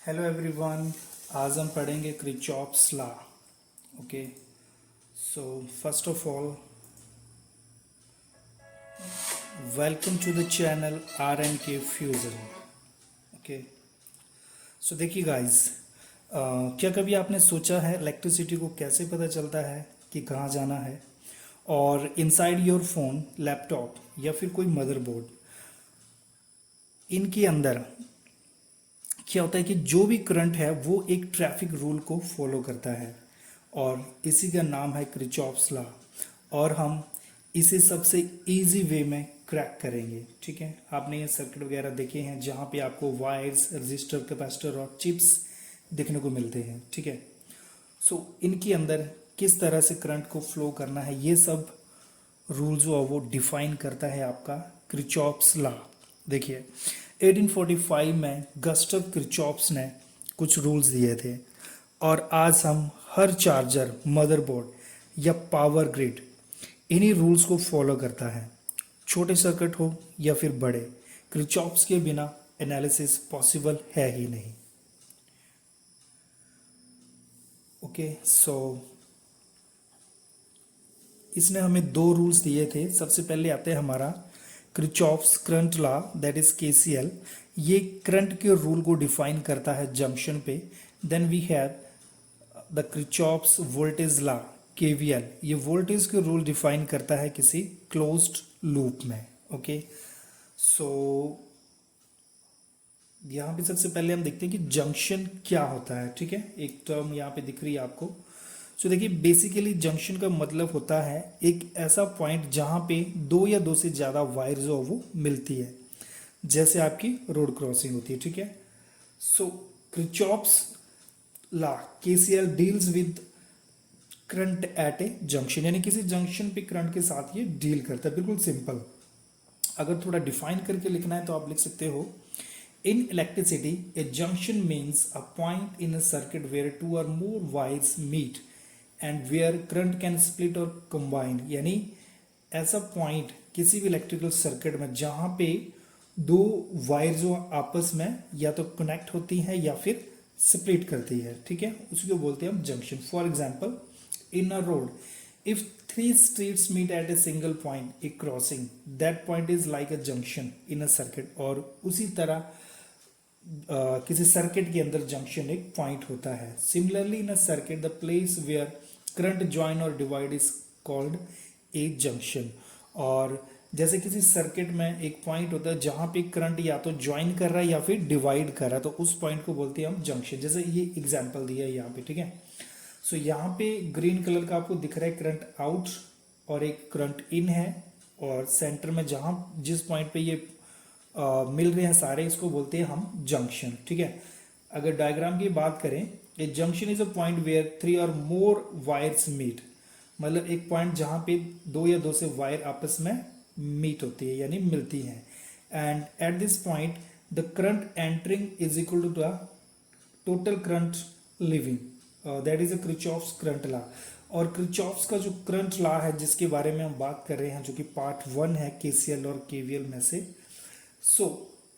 Hello everyone. आज हम पढ़ेंगे Kirchhoff's law. Okay, so first of all welcome to the channel R N K fusion. Okay, so देखिए guys, क्या कभी आपने सोचा है इलेक्ट्रिसिटी को कैसे पता चलता है कि कहाँ जाना है? और इनसाइड योर फोन, लैपटॉप या फिर कोई मदरबोर्ड, इनके अंदर क्या होता है कि जो भी करंट है वो एक ट्रैफिक रूल को फॉलो करता है और इसी का नाम है क्रिचॉप्स लॉ। और हम इसे सबसे इजी वे में क्रैक करेंगे। ठीक है, आपने ये सर्किट वगैरह देखे हैं जहाँ पे आपको वायर्स, रजिस्टर, कैपेसिटर और चिप्स देखने को मिलते हैं। ठीक है, सो इनके अंदर किस तरह से करंट को फ्लो करना है, ये सब रूल जो है वो डिफाइन करता है आपका क्रिचॉप्स लॉ। देखिए, 1845 में गस्टव क्रिचॉप्स ने कुछ रूल्स दिए थे और आज हम हर चार्जर, मदरबोर्ड या पावर ग्रिड इन्हीं रूल्स को फॉलो करता है। छोटे सर्किट हो या फिर बड़े, क्रिचॉप्स के बिना एनालिसिस पॉसिबल है ही नहीं। ओके, सो इसने हमें दो रूल्स दिए थे। सबसे पहले आते हैं हमारा Kirchhoff's current law, that is KCL. ये करंट के रूल को डिफाइन करता है जंक्शन पे। Then we have the Kirchhoff's voltage law, KVL. ये वोल्टेज के रूल डिफाइन करता है किसी क्लोज्ड लूप में। ओके, सो यहाँ पे सबसे पहले हम देखते हैं कि जंक्शन क्या होता है। ठीक है, एक टर्म यहाँ पे दिख रही है आपको। सो देखिए, बेसिकली जंक्शन का मतलब होता है एक ऐसा पॉइंट जहां पे दो या दो से ज्यादा वायर जो वो मिलती है, जैसे आपकी रोड क्रॉसिंग होती है। ठीक है, so Kirchhoff's law, KCL, deals with current at a junction, यानी किसी जंक्शन पे करंट के साथ ये डील करता है। बिल्कुल सिंपल। अगर थोड़ा डिफाइन करके लिखना है तो आप लिख सकते हो, in electricity a junction means a point in a circuit where two or more wires meet and where current can split or combine। यानी ऐसा पॉइंट किसी भी इलेक्ट्रिकल सर्किट में जहां पे दो वायर जो आपस में या तो कनेक्ट होती हैं या फिर स्प्लिट करती है। ठीक है, उसी को बोलते हैं हम junction. For example, in a road if three streets meet at a single point, a crossing, that point is like a junction in a circuit। और उसी तरह किसी सर्किट के अंदर जंक्शन एक पॉइंट होता है। Similarly in a circuit the place where current join और divide is called a junction. और जैसे किसी सर्किट में एक पॉइंट होता है जहां पे करंट या तो ज्वाइन कर रहा है या फिर डिवाइड कर रहा है, तो उस पॉइंट को बोलते हैं हम जंक्शन। जैसे ये एग्जांपल दिया है यहाँ पे। ठीक है, सो यहाँ पे ग्रीन कलर का आपको दिख रहा है करंट आउट और एक करंट इन है, और सेंटर में जहां जिस पॉइंट पे ये मिल रहे हैं सारे, इसको बोलते हैं हम जंक्शन। ठीक है, अगर डायग्राम की बात करें, a junction is a point where three और मोर वायर्स मीट, मतलब एक पॉइंट जहां पे दो या दो से वायर आपस में मीट होती है यानी मिलती हैं। And at this point the current entering is equal to the total current leaving, that is a Kirchhoff's current law. और क्रिचॉफ्स का जो करंट लॉ है जिसके बारे में हम बात कर रहे हैं, जो कि पार्ट 1 है केसीएल और केवीएल में से, सो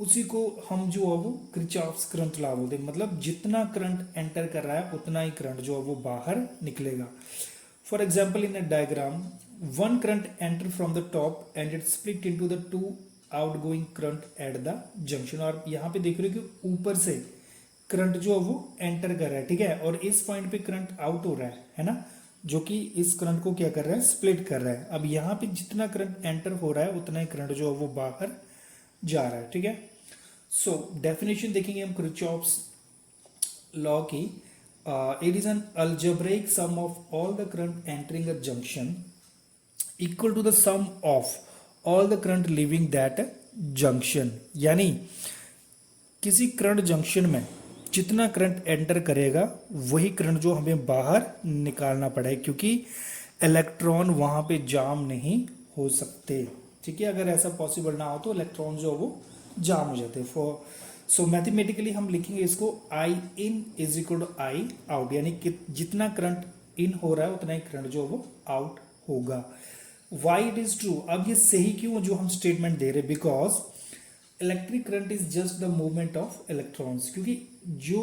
उसी को हम जो है वो क्रिचॉफ्स करंट लॉ बोलते हैं। मतलब जितना करंट एंटर कर रहा है उतना ही करंट जो है वो बाहर निकलेगा। For example, in a diagram, one current enter from the top and it split into the two out going current at the junction. और यहाँ पे देख रहे हो कि ऊपर से करंट जो है वो एंटर कर रहा है। ठीक है, और इस पॉइंट पे करंट आउट हो रहा है ना, जो कि इस करंट को क्या कर रहा है, स्प्लिट कर रहा है। अब यहाँ पे जितना करंट एंटर हो रहा है उतना ही करंट जो है वो बाहर जा रहा है। ठीक है, सो डेफिनेशन देखेंगे हम क्रिचॉफ्स लॉ की। It is an algebraic sum of all the current entering a junction equal to the sum of all the current leaving that junction. यानी किसी करंट जंक्शन में जितना करंट एंटर करेगा वही करंट जो हमें बाहर निकालना पड़ेगा, क्योंकि इलेक्ट्रॉन वहां पे जाम नहीं हो सकते। ठीक है, अगर ऐसा पॉसिबल ना हो तो इलेक्ट्रॉन जो वो जाम हो जाते हैं। फॉर सो मैथमेटिकली हम लिखेंगे इसको I in is equal to I out, यानी कि जितना करंट इन हो रहा है उतना ही करंट जो वो आउट होगा। वाई इट इज ट्रू, अब ये सही क्यों जो हम स्टेटमेंट दे रहे, because electric current is just the movement of electrons, क्योंकि जो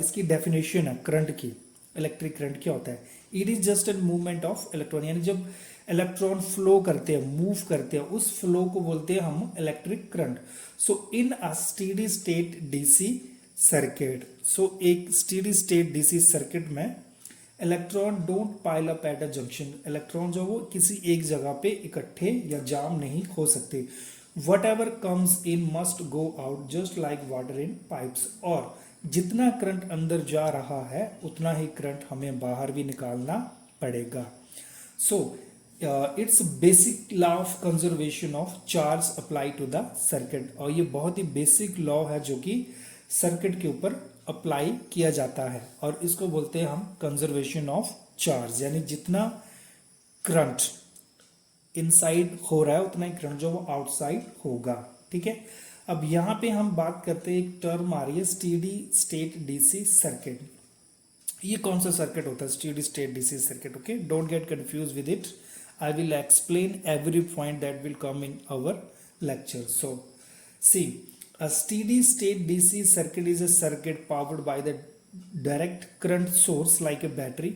इसकी डेफिनेशन है करंट की, इलेक्ट्रिक करंट क्या होता है, it is just an movement of electron, यानी जब इलेक्ट्रॉन फ्लो करते हैं, मूव करते हैं, उस फ्लो को बोलते हैं हम electric current. So in a steady state DC circuit, so एक स्टेडी स्टेट डीसी सर्किट में electron don't pile up at a junction, electron जो वो किसी एक जगह पे इकट्ठे या जाम नहीं हो सकते। What ever comes in must go out just like water in pipes, और जितना करंट अंदर जा रहा है उतना ही करंट हमें बाहर भी निकालना पड़ेगा। So it's basic law of conservation of charge apply to the circuit, और ये बहुत ही बेसिक लॉ है जो कि सर्किट के ऊपर अप्लाई किया जाता है, और इसको बोलते हैं हम कंजर्वेशन ऑफ चार्ज, यानी जितना करंट इनसाइड हो रहा है उतना ही करंट जो वो आउटसाइड होगा। ठीक है, अब यहां पे हम बात करते हैं, एक टर्म आ रही है स्टेडी स्टेट डीसी सर्किट। ये कौन सा सर्किट होता है steady state DC circuit? Okay, don't get confuse with it, I will explain every point that will come in our lecture. So see, a steady state DC circuit is a circuit powered by the direct current source like a battery,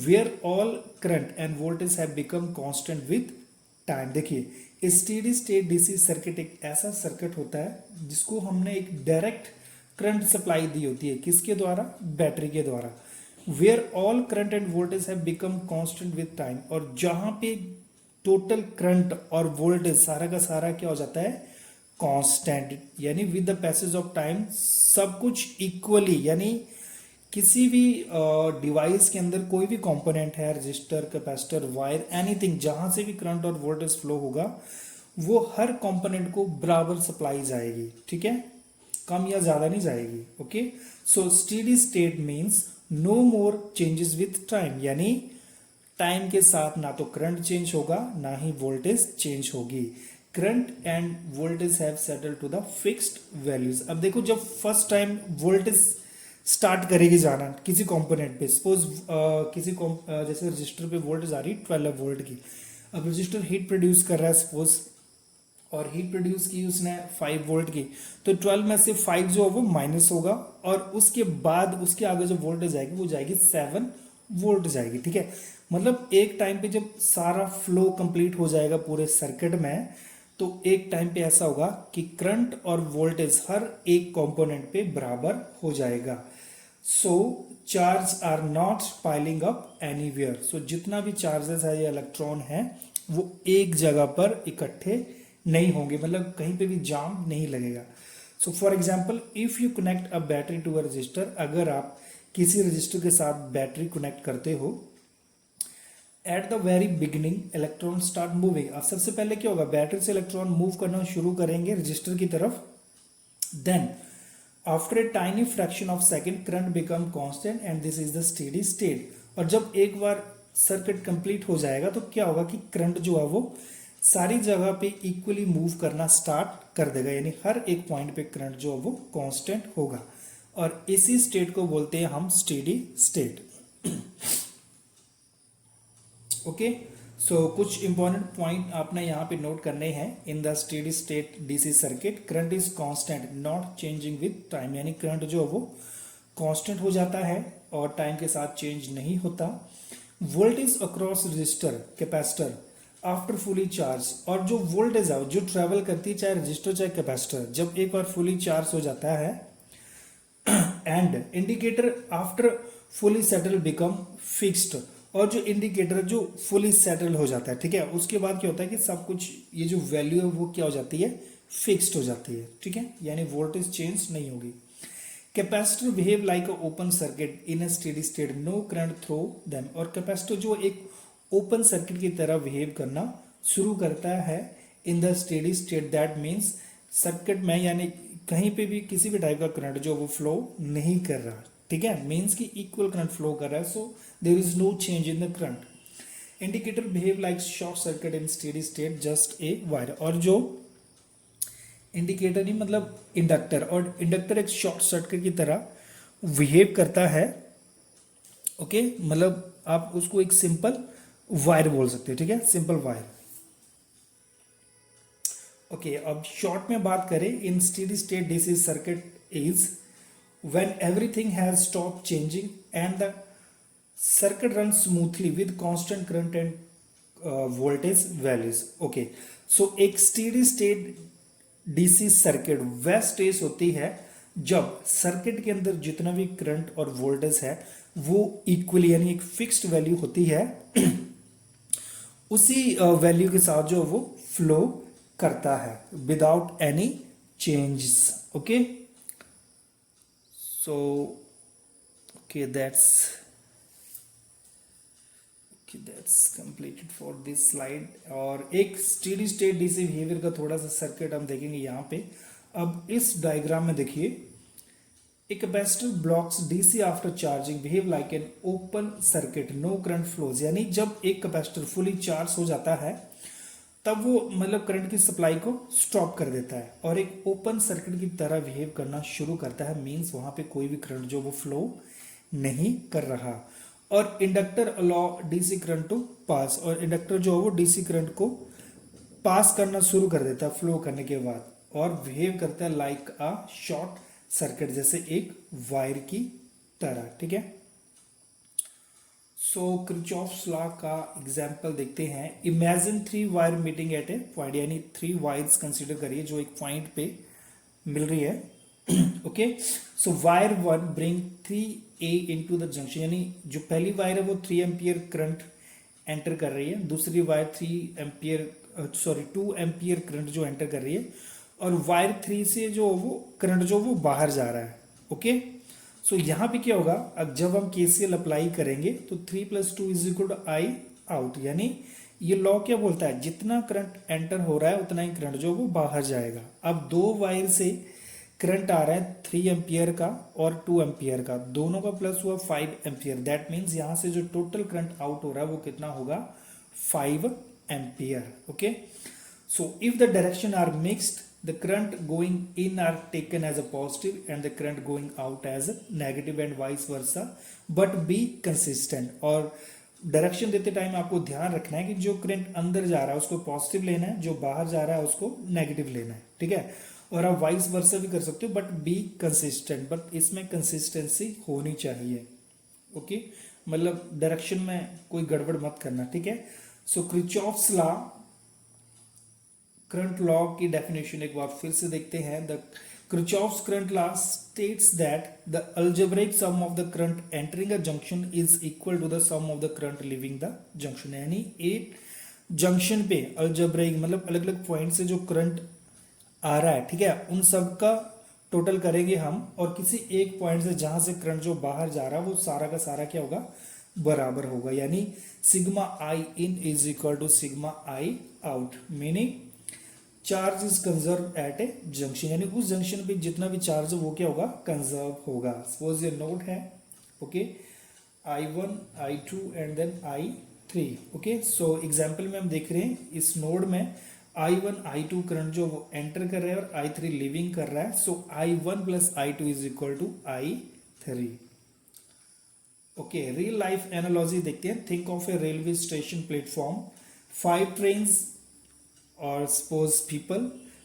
where all current and voltage have become constant with time। देखिए, steady state DC circuit एक ऐसा circuit होता है जिसको हमने एक direct current supply दी होती है, किसके द्वारा? बैटरी के द्वारा। Where all current and voltage have become constant with time, और जहां पे टोटल करंट और वोल्टेज सारा का सारा क्या हो जाता है? कांस्टेंट, यानी with the passage of time सब कुछ इक्वली, यानी किसी भी डिवाइस के अंदर कोई भी कंपोनेंट है, रजिस्टर, कैपेसिटर, वायर, एनीथिंग, जहां से भी करंट और वोल्टेज फ्लो होगा वो हर कंपोनेंट को बराबर सप्लाई जाएगी। ठीक है, कम या ज्यादा नहीं जाएगी। Okay, so steady state means no more changes with time, यानी टाइम के साथ ना तो करंट चेंज होगा ना ही वोल्टेज चेंज होगी। Current and voltage have settle to the fixed values. अब देखो, जब फर्स्ट टाइम वोल्टेज स्टार्ट करेगी जाना किसी कंपोनेंट पे, सपोज जैसे रजिस्टर पे वोल्टेज आ रही है 12 वोल्ट की, अब रजिस्टर हीट प्रोड्यूस कर रहा है सपोज, और हीट प्रोड्यूस की उसने 5 वोल्ट की, तो 12 में से 5 जो है वो माइनस होगा, और उसके बाद उसके आगे जो वोल्टेज आएगी वो जाएगी 7 वोल्ट जाएगी। ठीक है, मतलब एक टाइम पे जब सारा फ्लो कंप्लीट हो जाएगा पूरे सर्किट में, तो एक टाइम पे ऐसा होगा कि करंट और वोल्टेज हर एक कंपोनेंट पे बराबर हो जाएगा। So charge are not piling up anywhere, so जितना भी चार्जेस है या इलेक्ट्रॉन है वो एक जगह पर इकट्ठे नहीं होंगे, मतलब कहीं पे भी जाम नहीं लगेगा। So for example, if you connect a battery to a resistor, अगर आप किसी रजिस्टर के साथ बैटरी कनेक्ट करते हो, at the very beginning electron start moving. अब सबसे पहले क्या होगा? बैटरी से इलेक्ट्रॉन मूव करना शुरू करेंगे रजिस्टर की तरफ, then after a tiny fraction of second current become constant and this is the steady state. और जब एक बार सर्किट कंप्लीट हो जाएगा तो क्या होगा कि करंट जो है वो सारी जगह पे इक्वली मूव करना स्टार्ट कर देगा, यानी हर एक पॉइंट पे करंट जो है वो कांस्टेंट होगा, और इसी स्टेट को बोलते हैं हम स्टेडी स्टेट। ओके, सो कुछ इंपॉर्टेंट पॉइंट आपने यहाँ पे नोट करने हैं। In the steady state DC circuit current is constant not changing with time, यानी करंट जो है वो कांस्टेंट हो जाता है और टाइम के साथ चेंज नहीं होता। Voltage across register capacitor after fully charge, और जो वोल्टेज है जो ट्रेवल करती है चाहे रजिस्टर चाहे कैपेसिटर, जब एक बार फुली चार्ज हो जाता है, and indicator after fully settle become fixed, और जो इंडिकेटर जो फुली सेटल हो जाता है, ठीक है, उसके बाद क्या होता है कि सब कुछ ये जो वैल्यू है वो क्या हो जाती है? फिक्स्ड हो जाती है। ठीक है, यानी वोल्टेज चेंज नहीं होगी। Capacitor behave like a open circuit in a steady state, no current through them, और कैपेसिटर जो एक ओपन सर्किट की तरह बिहेव करना शुरू करता है in the steady state, that means circuit में, यानी कहीं पे भी किसी भी टाइप का करंट जो वो फ्लो नहीं कर रहा। ठीक है, मीन्स की इक्वल करंट फ्लो कर रहा है, so there is no change in the current. Indicator behave like short circuit in steady state just a wire, और जो इंडिकेटर नहीं मतलब इंडक्टर, और इंडक्टर एक शॉर्ट सर्किट की तरह बिहेव करता है। ओके, मतलब आप उसको एक सिंपल वायर बोल सकते हो। ठीक है, सिंपल वायर। ओके, अब शॉर्ट में बात करें, in steady state DC circuit is when everything has stopped changing and the circuit runs smoothly with constant current and voltage values. Okay, so एक steady state DC सर्किट वह stage होती है जब circuit के अंदर जितना भी करंट और वोल्टेज है वो इक्वली यानी एक फिक्स्ड वैल्यू होती है उसी वैल्यू के साथ जो वो फ्लो करता है without any changes. Okay, so okay that's completed for this slide. और एक स्टेडी स्टेट डीसी बिहेवियर का थोड़ा सा सर्किट हम देखेंगे यहाँ पे. अब इस डायग्राम में देखिए, a capacitor blocks DC after charging behave like an open circuit, no current flows. यानी जब एक कैपेसिटर फुली चार्ज हो जाता है तब वो मतलब करंट की सप्लाई को स्टॉप कर देता है और एक ओपन सर्किट की तरह बिहेव करना शुरू करता है. मींस वहां पे कोई भी करंट जो वो फ्लो नहीं कर रहा. और inductor allow DC current to pass, और इंडक्टर जो है वो डीसी करंट को पास करना शुरू कर देता है फ्लो करने के बाद और बिहेव करता है लाइक अ शॉर्ट सर्किट, जैसे एक वायर की तरह. ठीक है, सो किरचॉफ्स लॉ का एग्जाम्पल देखते हैं. Imagine 3 wire meeting at A point, यानी 3 वायर्स कंसीडर करिए जो एक पॉइंट पे मिल रही है. Okay, so wire 1 bring 3A into the junction, यानी जो पहली वायर है वो 3 एम्पियर करंट एंटर कर रही है, दूसरी वायर 2 एम्पियर करंट जो एंटर कर रही है और वायर 3 से जो वो करंट जो वो बाहर जा रहा है. ओके, सो यहां पे क्या होगा, अब जब हम केसीएल अप्लाई करेंगे तो 3 + 2 = I आउट, यानी ये लॉ क्या बोलता है, जितना करंट एंटर हो रहा है उतना ही करंट जो वो बाहर जाएगा. अब 2 वायर से करंट आ रहा है 3 एम्पियर का और 2 एम्पियर का, दोनों का प्लस हुआ 5 एम्पियर. दैट मीन्स यहां से जो टोटल करंट आउट हो रहा है वो कितना होगा, 5 ampere. Okay, so if the direction are mixed, the current going in are taken as a positive and the current going out as a negative and vice versa, but be consistent. और direction देते time आपको ध्यान रखना है कि जो current अंदर जा रहा है उसको पॉजिटिव लेना है, जो बाहर जा रहा है उसको नेगेटिव लेना है. ठीक है, और आप वाइस वर्सा भी कर सकते हो, बट बी कंसिस्टेंट, बट इसमें कंसिस्टेंसी होनी चाहिए. ओके, मतलब डायरेक्शन में कोई गड़बड़ मत करना. ठीक है, so Kirchhoff's law, current law की डेफिनेशन एक बार फिर से देखते हैं. The Kirchhoff's current law states that the algebraic sum of the current entering a junction is equal to the sum of the current leaving the junction. यानी एक junction पे अलजेब्रिक मतलब अलग अलग पॉइंट से जो करंट आ रहा है, ठीक है, उन सब का टोटल करेंगे हम और किसी एक पॉइंट से जहां से करंट जो बाहर जा रहा है वो सारा का सारा क्या होगा, बराबर होगा. यानी sigma I in is equal to sigma I out, meaning charge is conserve at a junction, यानी उस जंक्शन पे जितना भी चार्ज है वो क्या होगा, कंजर्व होगा. सपोज ये नोड है. Okay, I1 I2 and then I3. Okay, so example में हम देख रहे हैं इस नोड में I1 I2 करंट जो वो एंटर कर रहा है और I3 लिविंग कर रहा है. So I1 + I2 is equal to I3. Okay, real life analogy देखते हैं. Think of a railway station platform, 5 trains or suppose people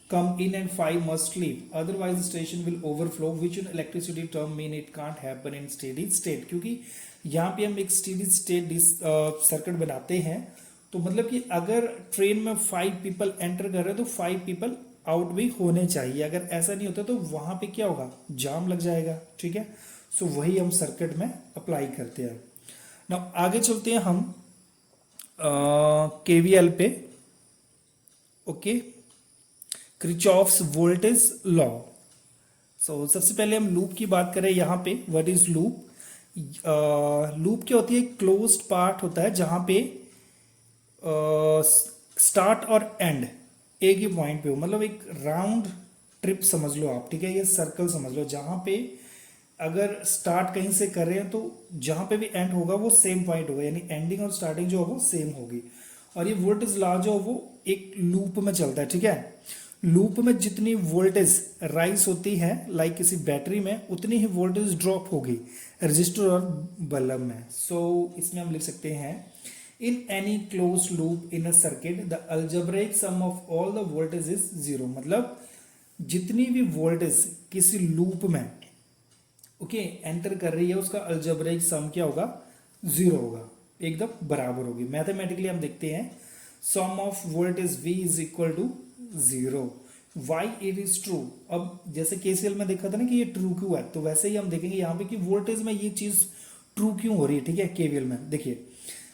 come in and 5 must leave, otherwise the station will overflow, which in electricity term mean it can't happen in steady state. क्योंकि यहाँ पे हम एक steady state circuit बनाते हैं तो मतलब कि अगर ट्रेन में 5 पीपल एंटर कर रहे हैं तो 5 पीपल आउट भी होने चाहिए. अगर ऐसा नहीं होता तो वहां पे क्या होगा, जाम लग जाएगा. ठीक है, सो वही हम सर्किट में अप्लाई करते हैं. नाउ आगे चलते हैं हम केवीएल पे. Okay, Kirchhoff's voltage law. So सबसे पहले हम लूप की बात करें. यहाँ पे व्हाट इज लूप, लूप क्या होती है, क्लोज्ड पार्ट होता है जहां पे स्टार्ट और एंड एक ही पॉइंट पे हो, मतलब एक राउंड ट्रिप समझ लो आप. ठीक है, ये सर्कल समझ लो जहां पे अगर स्टार्ट कहीं से कर रहे हैं तो जहां पे भी एंड होगा वो सेम पॉइंट होगा, यानी एंडिंग और स्टार्टिंग जो है वो सेम होगी. और ये वोल्टेज लॉ जो वो एक लूप में चलता है. ठीक है, लूप में जितनी वोल्टेज राइज होती है लाइक किसी बैटरी में, उतनी ही वोल्टेज ड्रॉप होगी रजिस्टर और बल्ब में. सो इसमें हम लिख सकते हैं in any close loop in a circuit the algebraic sum of all the voltage is zero. मतलब जितनी भी वोल्टेज किसी लूप में ओके एंटर कर रही है उसका अल्जेब्रिक सम क्या होगा, जीरो होगा, एकदम बराबर होगी। मैथमेटिकली हम देखते हैं sum of voltage v is equal to zero. Why it is true. अब जैसे केसीएल में देखा था ना कि ये ट्रू क्यों है, तो वैसे ही हम देखेंगे यहाँ पे कि वोल्टेज में ये चीज ट्रू क्यों हो रही है। ठीक है, केवीएल में देखिए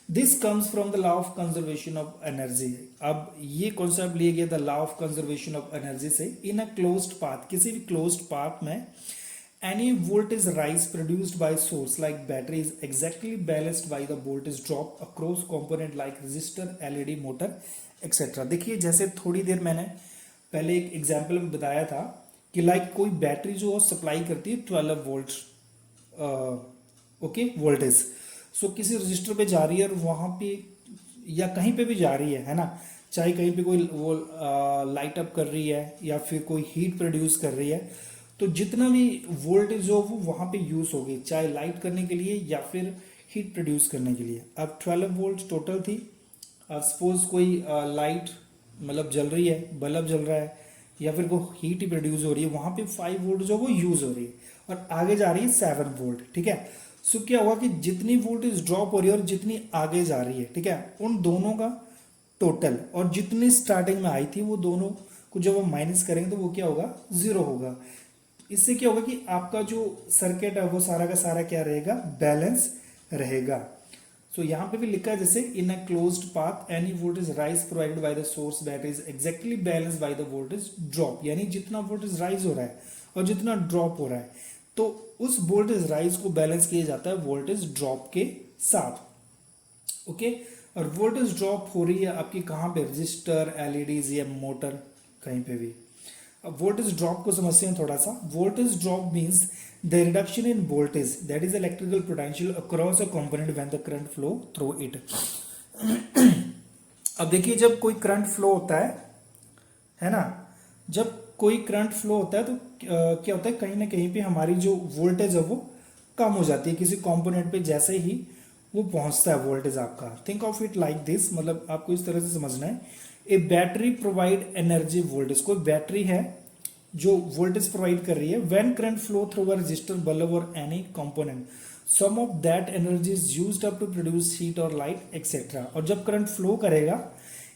this comes from the law of conservation of energy. अब ये कॉन्सेप्ट लिया गया the law of conservation of energy से। इन अ क्लोज्ड पाथ, किसी भी क्लोज्ड पाथ में any voltage rise produced by source like battery is exactly balanced by the voltage drop across component like resistor, LED, motor, etc. देखिए जैसे थोड़ी देर मैंने पहले एक एग्जांपल में बताया था कि लाइक कोई बैटरी जो सप्लाई करती है 12 वोल्ट ओके वोल्टेज, सो किसी रजिस्टर पे जा रही है और वहां पे या कहीं पे भी जा रही है ना, चाहे कहीं पे कोई वो लाइट अप कर रही है या फिर कोई हीट प्रोड्यूस कर रही है, तो जितना भी वोल्टेज हो वो वहां पे यूज होगी, चाहे लाइट करने के लिए या फिर हीट प्रोड्यूस करने के लिए। अब 12 वोल्ट टोटल थी। अब सपोज कोई लाइट मतलब जल रही है, बल्ब जल रहा है या फिर कोई हीट ही प्रोड्यूस हो रही है, वहां पे 5 वोल्ट जो वो यूज हो रही है और आगे जा रही है 7 वोल्ट। ठीक है, सो क्या हुआ कि जितनी वोल्टेज ड्रॉप हो रही है और जितनी आगे जा रही है, ठीक है, उन दोनों का टोटल और जितनी स्टार्टिंग में आई थी वो दोनों को जब हम माइनस करेंगे तो वो क्या होगा, जीरो होगा। इससे क्या होगा कि आपका जो सर्किट है वो सारा का सारा क्या रहेगा, बैलेंस रहेगा। सो यहाँ पे भी लिखा है जैसे in a closed path any voltage rise provided by the source battery is exactly balance by the voltage drop. यानी जितना वोल्टेज राइज हो रहा है और जितना ड्रॉप हो रहा है तो उस वोल्टेज राइज को बैलेंस किया जाता है वोल्टेज ड्रॉप के साथ। ओके, और वोल्टेज ड्रॉप हो रही है आपकी कहाँ पे, रजिस्टर, एलईडीज या मोटर, कहीं पे भी। अब वोल्टेज ड्रॉप को समझते हैं थोड़ा सा। Voltage drop means the reduction in voltage that is electrical potential across a component when the current flow through it. अब देखिए जब कोई करंट फ्लो होता है ना, जब कोई करंट फ्लो होता है तो क्या होता है, कहीं ना कहीं पे हमारी जो वोल्टेज है वो कम हो जाती है किसी कंपोनेंट पे जैसे ही वो पहुंचता है वोल्टेज आपका। Think of it like this, मतलब आपको इस तरह से समझना है। A battery provide energy voltage, कोई बैटरी है जो वोल्टेज प्रोवाइड कर रही है। When current flow through a resistor, bulb और any component, some of that energy is used up to produce heat और लाइट एक्सेट्रा। और जब करंट फ्लो करेगा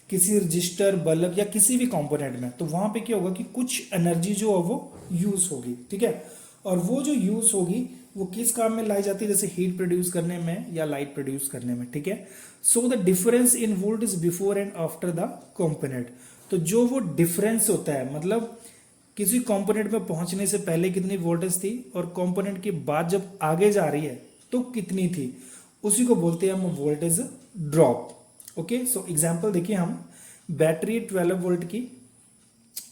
किसी रजिस्टर, बल्ब या किसी भी कंपोनेंट में, तो वहां पे क्या होगा कि कुछ एनर्जी जो है वो यूज होगी। ठीक है, और वो जो यूज होगी वो किस काम में लाई जाती है, जैसे हीट प्रोड्यूस करने में या लाइट प्रोड्यूस करने में। ठीक है, so the difference in voltage before and after the component, तो जो वो डिफरेंस होता है मतलब किसी कंपोनेंट में पहुंचने से पहले कितनी वोल्टेज थी और कंपोनेंट के बाद जब आगे जा रही है तो कितनी थी, उसी को बोलते हैं हम voltage drop. Okay, so example देखिए हम, बैटरी 12 वोल्ट की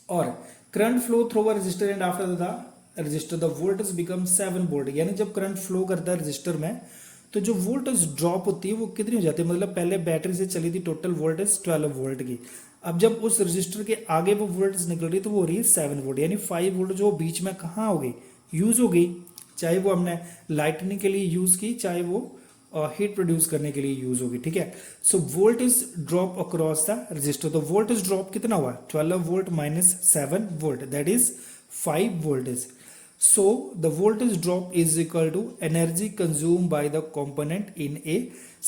और current flow through a register and after the register the voltage become 7 volt. यानी जब करंट फ्लो करता है रजिस्टर में तो जो वोल्टेज ड्रॉप होती है वो कितनी हो जाती है, मतलब पहले बैटरी से चली थी टोटल वोल्टेज 12 वोल्ट की, अब जब उस रजिस्टर के आगे वो वोल्टेज निकल रही तो वो हो रही है 7 वोल्ट। यानी 5 वोल्ट जो बीच में कहाँ हो गई, यूज हो गई, चाहे वो हमने लाइटनिंग के लिए यूज की, चाहे वो हीट प्रोड्यूस करने के लिए यूज होगी। ठीक है, so voltage drop across the register, तो वोल्टेज ड्रॉप कितना हुआ, 12 volt minus 7 volt, that is 5 voltage. So the voltage drop is equal to energy consumed by the component in a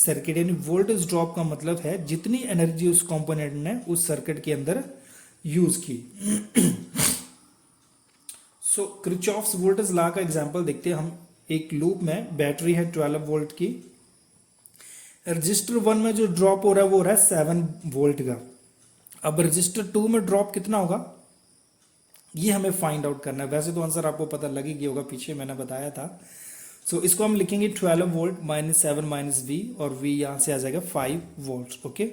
circuit। यानी वोल्टेज ड्रॉप का मतलब है जितनी energy उस component ने उस सर्किट के अंदर यूज की। सो क्रिचॉफ्स वोल्टेज लॉ का एग्जांपल देखते हैं हम। एक लूप में बैटरी है 12 वोल्ट की, रजिस्टर 1 में जो ड्रॉप हो रहा है वो हो रहा है 7 वोल्ट का। अब रजिस्टर 2 में ड्रॉप कितना होगा ये हमें फाइंड आउट करना है। वैसे तो आंसर आपको पता लग ही गया होगा, पीछे मैंने बताया था। सो इसको हम लिखेंगे 12 वोल्ट माइनस 7 माइनस वी, और वी यहाँ से आ जाएगा 5 वोल्ट। ओके,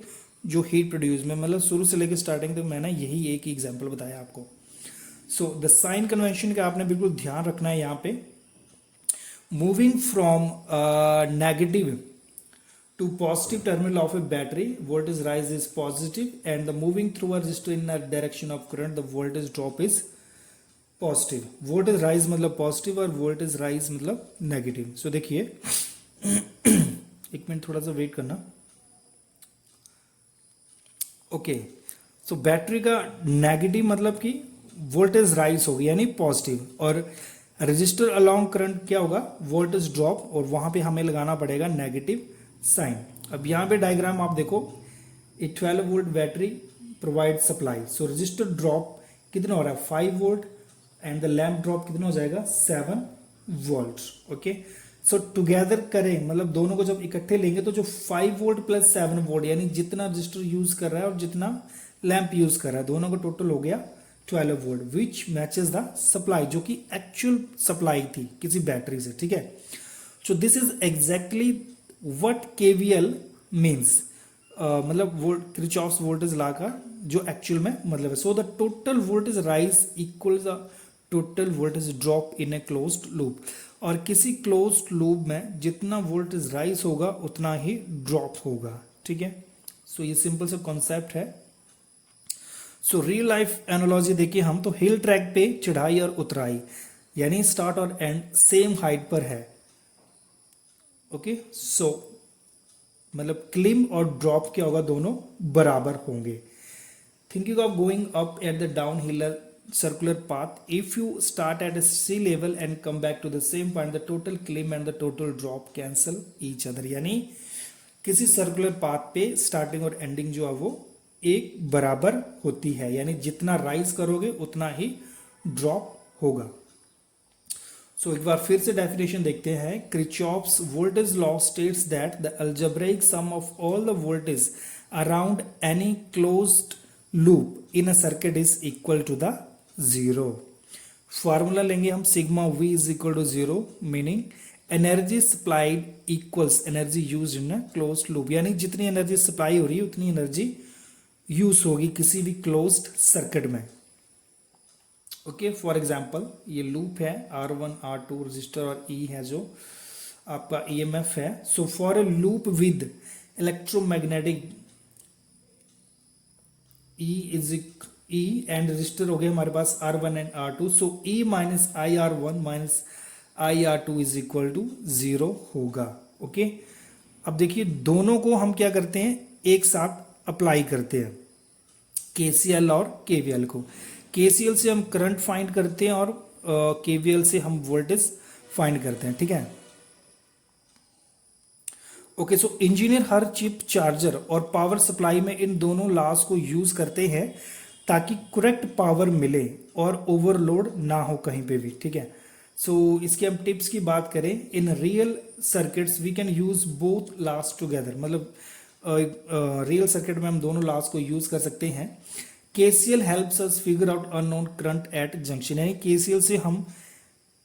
जो हीट प्रोड्यूस में मतलब शुरू से लेकर स्टार्टिंग तक मैंने यही एक ही एग्जाम्पल बताया आपको। सो द साइन कन्वेंशन का आपने बिल्कुल ध्यान रखना है यहाँ पे। Moving from negative to positive terminal of a battery, voltage rise is positive, and the moving through a resistor in a direction of current, the voltage drop is positive। voltage rise मतलब positive और voltage rise मतलब negative। so देखिए एक minute थोड़ा सा wait करना। Okay, सो battery का negative मतलब कि वोल्टेज राइज होगी यानी पॉजिटिव, और रजिस्टर अलोंग करंट क्या होगा, वोल्टेज ड्रॉप, और वहां पे हमें लगाना पड़ेगा नेगेटिव साइन। अब यहाँ पे डायग्राम आप देखो, ए 12 वोल्ट बैटरी प्रोवाइड सप्लाई, सो रजिस्टर ड्रॉप कितना हो रहा है 5 volt, and the lamp drop कितना हो जाएगा 7 वोल्ट। ओके, सो टुगेदर करें मतलब दोनों को जब इकट्ठे लेंगे तो जो 5 वोल्ट प्लस 7 वोल्ट यानी जितना रजिस्टर यूज कर रहा है और जितना लैंप यूज कर रहा है दोनों का टोटल हो गया 12 volt, which matches the supply, जो कि एक्चुअल सप्लाई थी किसी बैटरी से। ठीक है, so this is exactly what KVL means, मतलब किरचॉफ्स वोल्टेज लॉ का जो एक्चुअल में मतलब है। So the total voltage rise equal the total voltage drop in a closed loop, और किसी क्लोज्ड लूप में जितना वोल्टेज राइज होगा उतना ही ड्रॉप होगा। ठीक है, सो ये सिंपल सा कॉन्सेप्ट है। सो रियल लाइफ एनालॉजी देखिए हम, तो हिल ट्रैक पे चढ़ाई और उतराई यानी स्टार्ट और एंड सेम हाइट पर है। ओके, सो मतलब क्लिम और ड्रॉप क्या होगा, दोनों बराबर होंगे। Thinking of going up at the down hill circular path, if you start at a sea level and come back to the same point, the total climb and the total drop cancel each other, यानी किसी circular path पे starting और ending जो है वो एक बराबर होती है, यानी जितना राइज करोगे उतना ही ड्रॉप होगा। सो एक बार फिर से डेफिनेशन देखते हैं। Kirchhoff's voltage law states that the algebraic sum of all the voltage around any closed loop in a circuit is equal to the zero. Formula लेंगे हम, sigma V is equal to zero, meaning energy supplied equals energy use in a closed loop, यानी जितनी energy supply हो रही है उतनी energy use होगी किसी भी क्लोज्ड सर्किट में। ओके, फॉर एग्जांपल ये लूप है R1 R2 रजिस्टर, और E है जो आपका EMF है। So for a loop with electromagnetic E and resistor हो गए हमारे पास R1 and R2, so E minus IR1 minus IR2 is equal to 0 होगा। ओके, अब देखिए दोनों को हम क्या करते हैं, एक साथ अप्लाई करते हैं, KCL और KVL को। KCL से हम करंट फाइंड करते हैं और KVL से हम वोल्टेज फाइंड करते हैं। ठीक है, ओके, सो इंजीनियर हर चिप, चार्जर और पावर सप्लाई में इन दोनों लॉस को यूज करते हैं ताकि करेक्ट पावर मिले और ओवरलोड ना हो कहीं पे भी। ठीक है, सो इसके हम टिप्स की बात करें, in real circuits we can use both laws together, मतलब रियल सर्किट में हम दोनों लॉस को यूज कर सकते हैं। KCL helps us figure out unknown current eight junction, यानी KCL से हम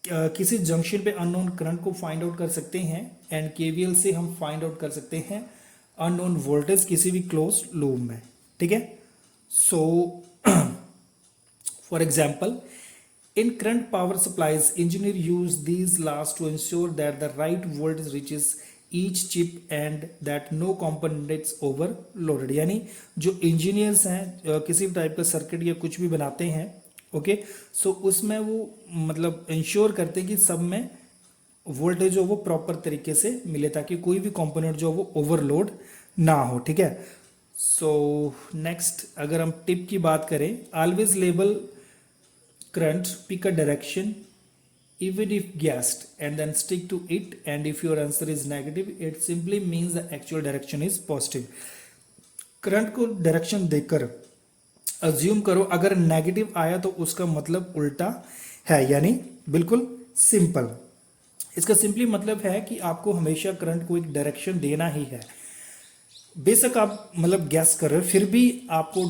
किसी जंक्शन पे अननोन करंट को फाइंड आउट कर सकते हैं, एंड KVL से हम फाइंड आउट कर सकते हैं अननोन वोल्टेज किसी भी क्लोज्ड लूप में। ठीक है, so for example in current power supplies engineer use these laws to ensure that the right voltage reaches each chip and that no components overloaded, यानी जो इंजीनियर्स हैं किसी भी टाइप का सर्किट या कुछ भी बनाते हैं, ओके, सो उसमें वो मतलब इंश्योर करते हैं कि सब में वोल्टेज जो वो प्रॉपर तरीके से मिले ताकि कोई भी कंपोनेंट जो वो ओवरलोड ना हो। ठीक है, सो नेक्स्ट अगर हम टिप की बात करें, always label current, pick a direction even if guessed and then stick to it, and if your answer is negative it simply means the actual direction is positive। Current को direction देकर assume करो, अगर negative आया तो उसका मतलब उल्टा है, यानी बिल्कुल सिंपल। इसका सिंपली मतलब है कि आपको हमेशा करंट को एक डायरेक्शन देना ही है, बेशक आप मतलब गैस कर रहे हो फिर भी आपको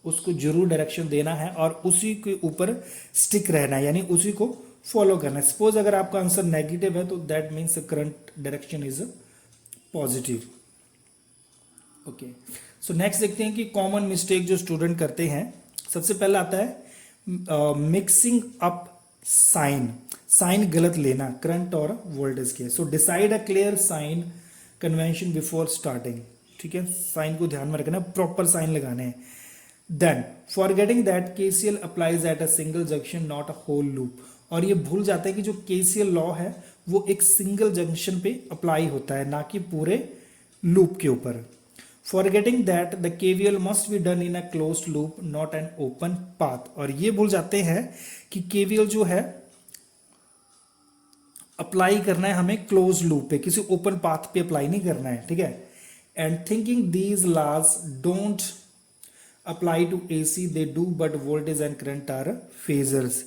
उसको जरूर डायरेक्शन देना है और उसी के ऊपर स्टिक रहना है, यानी उसी को फॉलो करना है। सपोज अगर आपका आंसर नेगेटिव है तो that means current direction is positive. Okay, so next देखते हैं कि कॉमन मिस्टेक जो स्टूडेंट करते हैं। सबसे पहला आता है मिक्सिंग अप साइन गलत लेना करंट और वोल्टेज के। So decide a clear sign convention before starting. ठीक है, साइन को ध्यान में रखना, प्रॉपर साइन लगाने हैं। Then forgetting that KCL applies at a single junction not a whole loop, और ये भूल जाता है कि जो KCL लॉ है वो एक सिंगल जंक्शन पे अप्लाई होता है, ना कि पूरे लूप के ऊपर। Forgetting that the KVL must be done in a closed loop not an open path. और ये भूल जाते हैं कि केवीएल जो है अप्लाई करना है हमें क्लोज लूप पे, किसी ओपन पाथ पे अप्लाई नहीं करना है, ठीक है। And thinking these laws don't apply to AC, they do, but voltage and current are phasors.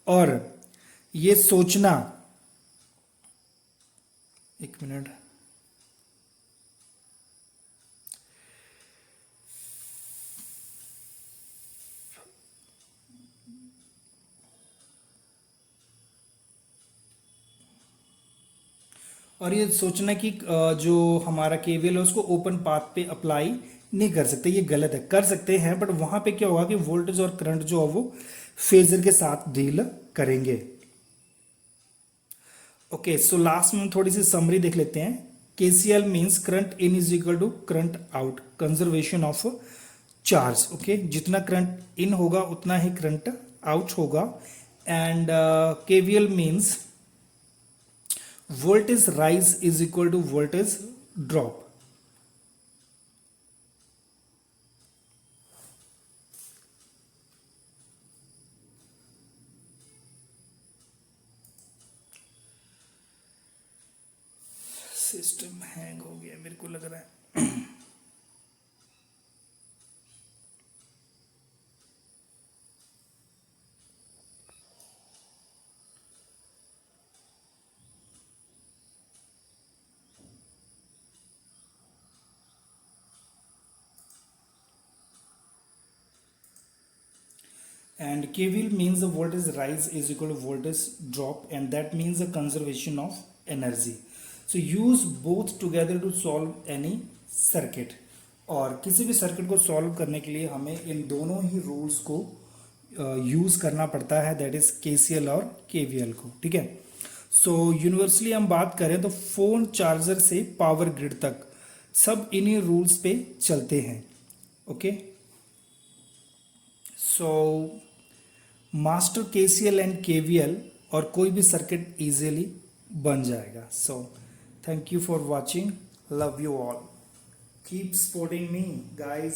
और ये सोचना, एक मिनट, और ये सोचना कि जो हमारा केवीएल है उसको ओपन पाथ पे अप्लाई नहीं कर सकते, ये गलत है। कर सकते हैं बट वहां पे क्या होगा कि वोल्टेज और करंट जो है वो फेजर के साथ डील करेंगे। ओके, सो लास्ट में हम थोड़ी सी समरी देख लेते हैं। KCL means current in is equal to current out, conservation of charge. Okay, जितना करंट इन होगा उतना ही करंट आउट होगा। And KVL means voltage rise is equal to voltage drop। System hang हो गया मेरे को लग रहा है। And KVL means the voltage rise is equal to voltage drop, and that means the conservation of energy. So use both together to solve any circuit। और किसी भी सर्किट को सॉल्व करने के लिए हमें इन दोनों ही रूल्स को यूज करना पड़ता है, दैट इज केसीएल और केवीएल को, ठीक है। सो यूनिवर्सली हम बात करें तो फोन चार्जर से पावर ग्रिड तक सब इन्हीं रूल्स पे चलते हैं। Okay, so master KCL and KVL और कोई भी सर्किट इजीली बन जाएगा। So thank you for watching, love you all, keep supporting me guys.